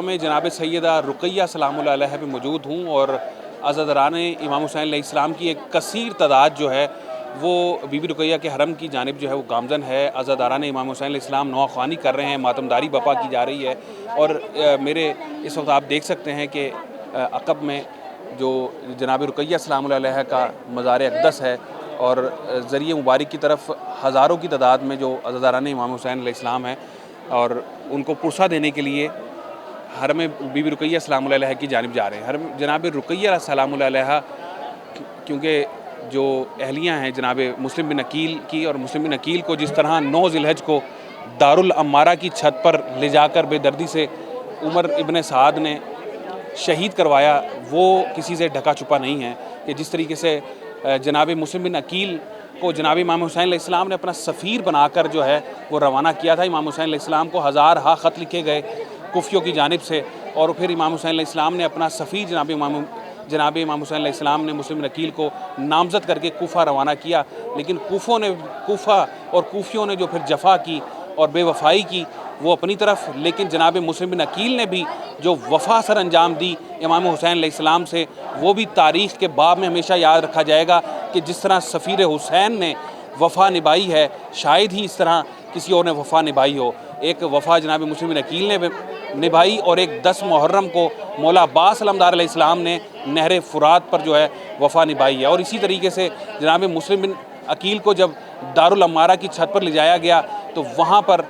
में जनाब सैयदा रुक़ैया सलाम अलैहा पे मौजूद हूँ और अज़ादारान इमाम हुसैन अलैहिस्सलाम की एक कसीर तादाद जो है वो बीबी रुक़ैया के हरम की जानिब जो है वो गामज़न है। अज़ादारान इमाम हुसैन अलैहिस्सलाम नवाख़्वानी कर रहे हैं, मातमदारी बपा की जा रही है। और मेरे इस वक्त आप देख सकते हैं कि अक़ब में जो जनाब रुक़ैया सलाम अलैहा का मज़ार अक़दस है और ज़रिए मुबारक की तरफ हज़ारों की तादाद में जो अज़ादारान इमाम हुसैन अलैहिस्सलाम हैं और उनको पुरसा देने के लिए हरम बीबी रुक़ैया सलाम अलैहा की जानिब जा रहे हैं। हरम जनाब रुक़ैया सलाम अलैहा क्योंकि जो अहलियाँ हैं जनाब मुस्लिम बिन अकील की, और मुस्लिम बिन अकील को जिस तरह 9 ज़िलहज को दारुल अम्मारा की छत पर ले जाकर बेदर्दी से उमर इब्न साद ने शहीद करवाया, वो किसी से ढका छुपा नहीं है कि जिस तरीके से जनाब मुस्लिम बिन अकील को जनाब इमाम हुसैन अलैहिस्सलाम ने अपना सफ़ीर बनाकर जो है वो रवाना किया था। इमाम हुसैन अलैहिस्सलाम को हज़ार ख़त लिखे गए कुफियों की जानिब से, और फिर इमाम हुसैन अलैहिस्सलाम ने अपना सफ़ीर जनाब इमाम हुसैन अलैहिस्सलाम ने मुस्लिम बिन अकील को नामज़द करके कूफा रवाना किया। लेकिन कूफा और कूफियों ने जो फिर जफ़ा की और बेवफ़ाई की वो अपनी तरफ, लेकिन जनाब मुस्लिम बिन अकील ने भी जो वफ़ा सर अंजाम दी इमाम हुसैन अलैहिस्सलाम से, वो भी तारीख़ के बाब में हमेशा याद रखा जाएगा कि जिस तरह सफ़ीर हुसैन ने वफ़ा निभाई है शायद ही इस तरह किसी और ने वफ़ा निभाई हो। एक वफ़ा जनाब मुस्लिम बिन अकील ने निभाई और एक 10 मुहर्रम को मौला अब्बास अलमदार अलैहिस्सलाम ने नहर फ़ुरात पर जो है वफ़ा निभाई है। और इसी तरीके से जनाब मुस्लिम बिन अकील को जब दारुल अम्मारा की छत पर ले जाया गया तो वहाँ पर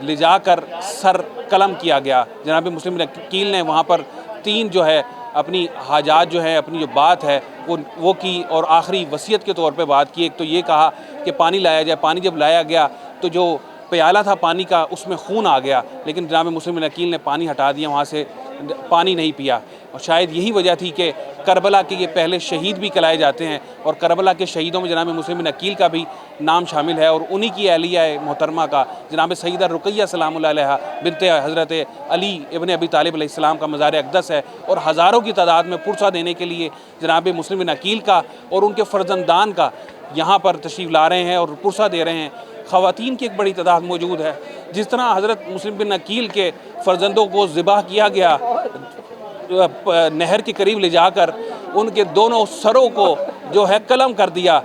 ले जाकर सर कलम किया गया। जनाब मुस्लिम बिन अकील ने वहाँ पर 3 जो है अपनी हाजात जो है, अपनी जो बात है वो की और आखिरी वसीयत के तौर पे बात की। एक तो ये कहा कि पानी लाया जाए। पानी जब लाया गया तो जो प्याला था पानी का उसमें खून आ गया, लेकिन जनाब मुस्लिम बिन अकील ने पानी हटा दिया, वहाँ से पानी नहीं पिया। और शायद यही वजह थी कि करबला के ये पहले शहीद भी कहलाए जाते हैं और करबला के शहीदों में जनाब मुस्लिम बिन अकील का भी नाम शामिल है। और उन्हीं की अहलिया मोहतरमा का जनाब सैयदा रुक़ैया सलाम अलैहा बिनते हज़रत अली इब्न अबी तालिब अलैहिस्सलाम का मज़ार अक़दस है। और हज़ारों की तादाद में पुरसा देने के लिए जनाब मुस्लिम बिन अकील का और उनके फ़र्जंदान का यहाँ पर तशरीफ़ ला रहे हैं और पुरसा दे रहे हैं। ख़वातीन की एक बड़ी तादाद मौजूद है। जिस तरह हज़रत मुस्लिम बिन अकील के फ़र्जंदों को ज़िबाह किया गया नहर के करीब ले जाकर, उनके दोनों सरों को जो है कलम कर दिया।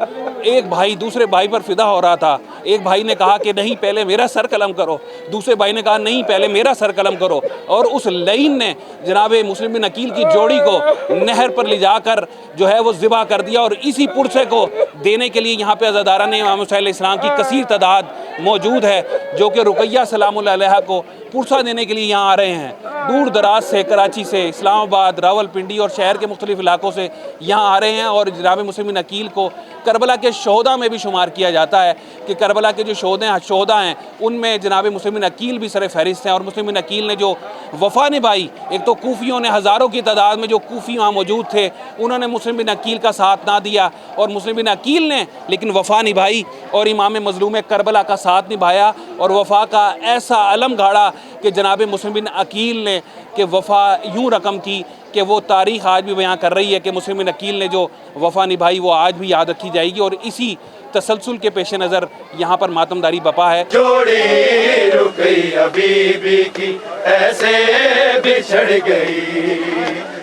एक भाई दूसरे भाई पर फिदा हो रहा था। एक भाई ने कहा कि नहीं पहले मेरा सर कलम करो, दूसरे भाई ने कहा नहीं पहले मेरा सर कलम करो। और उस लाइन ने जनाब मुस्लिम बिन अकील की जोड़ी को नहर पर ले जाकर जो है वो ज़िबा कर दिया। और इसी पुरसे को देने के लिए यहाँ पे अज़ादारान इमाम हुसैन अलैहिस्सलाम की कसीर तादाद मौजूद है जो कि रुक़ैया सलाम अलैहा को पुरसा देने के लिए यहाँ आ रहे हैं। दूर दराज से, कराची से, इस्लामाबाद, रावलपिंडी और शहर के मुख्तलिफ़ इलाकों से यहाँ आ रहे हैं। और जनाब मुस्लिम बिन अकील को करबला के शोहदा में भी शुमार किया जाता है कि करबला के जो शोहदा हैं उनमें जनाब मुस्लिम बिन अकील भी सर फहरिस्त हैं। और मुस्लिम बिन अकील ने जो वफ़ा निभाई, एक तो कूफियों ने हज़ारों की तादाद में जो कूफी वहाँ मौजूद थे उन्होंने मुस्लिम बिन अकील का साथ ना दिया, और मुस्लिम बिन अकील ने लेकिन वफ़ा निभाई और इमाम मज़लूम करबला का साथ निभाया और वफ़ा का ऐसा अलम गाड़ा कि जनाब मुस्लिम बिन अकील ने कि वफ़ा यूँ रकम की कि वो तारीख़ आज भी बयां कर रही है कि मुस्लिम बिन अकील ने जो वफ़ा निभाई वो आज भी याद रखी जाएगी। और इसी तसलसल के पेश नज़र यहाँ पर मातमदारी बपा है। जोड़ी रुक़ैया बीबी की ऐसे बिछड़ गई,